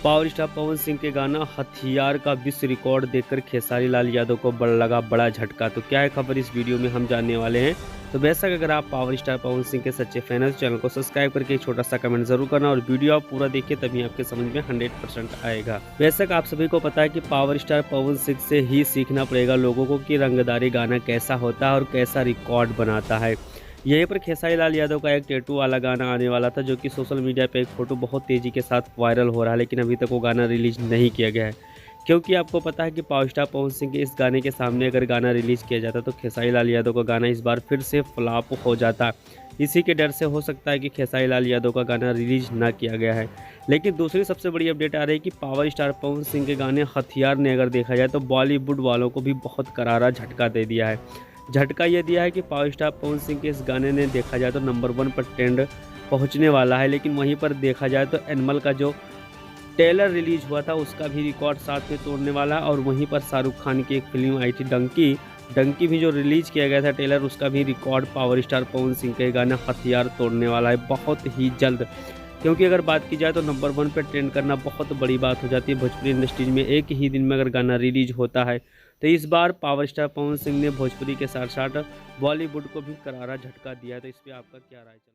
Power star Pawan Singh के गाना हथियार का विश्व रिकॉर्ड देखकर खेसारी लाल यादव को लगा बड़ा झटका। तो क्या है खबर इस वीडियो में हम जानने वाले हैं। तो बेशक अगर आप पावर स्टार पवन सिंह के सच्चे फैन हैं तो चैनल को सब्सक्राइब करके एक छोटा सा कमेंट जरूर करना और वीडियो आप पूरा देखिए तभी आपके समझ में 100% आएगा। बेशक आप सभी को पता है कि पावर स्टार पवन सिंह से ही सीखना पड़ेगा लोगों को कि रंगदारी गाना कैसा होता है और कैसा रिकॉर्ड बनाता है। यहीं पर खेसारी लाल यादव का एक टैटू वाला गाना आने वाला था जो कि सोशल मीडिया पे एक फ़ोटो बहुत तेज़ी के साथ वायरल हो रहा है, लेकिन अभी तक वो गाना रिलीज़ नहीं किया गया है। क्योंकि आपको पता है कि पावर स्टार पवन सिंह के इस गाने के सामने अगर गाना रिलीज़ किया जाता तो खेसारी लाल यादव का गाना इस बार फिर से फ्लॉप हो जाता। इसी के डर से हो सकता है कि खेसारी लाल यादव का गाना रिलीज़ ना किया गया है। लेकिन दूसरी सबसे बड़ी अपडेट आ रही है कि पावर स्टार पवन सिंह के गाने हथियार ने अगर देखा जाए तो बॉलीवुड वालों को भी बहुत करारा झटका दे दिया है। झटका ये दिया है कि पावर स्टार पवन सिंह के इस गाने ने देखा जाए तो नंबर 1 पर ट्रेंड पहुंचने वाला है, लेकिन वहीं पर देखा जाए तो एनिमल का जो ट्रेलर रिलीज हुआ था उसका भी रिकॉर्ड साथ में तोड़ने वाला है। और वहीं पर शाहरुख खान की एक फिल्म आई थी डंकी, डंकी भी जो रिलीज किया गया था ट्रेलर उसका भी record power star Pawan Singh के गाना हथियार तोड़ने वाला है बहुत ही जल्द। क्योंकि अगर बात की जाए तो नंबर 1 पर ट्रेंड करना बहुत बड़ी बात हो जाती है भोजपुरी इंडस्ट्रीज में। एक ही दिन में अगर गाना रिलीज होता है तो इस बार पावर स्टार पवन सिंह ने भोजपुरी के साथ साथ बॉलीवुड को भी करारा झटका दिया है। तो इस पर आपका क्या राय चल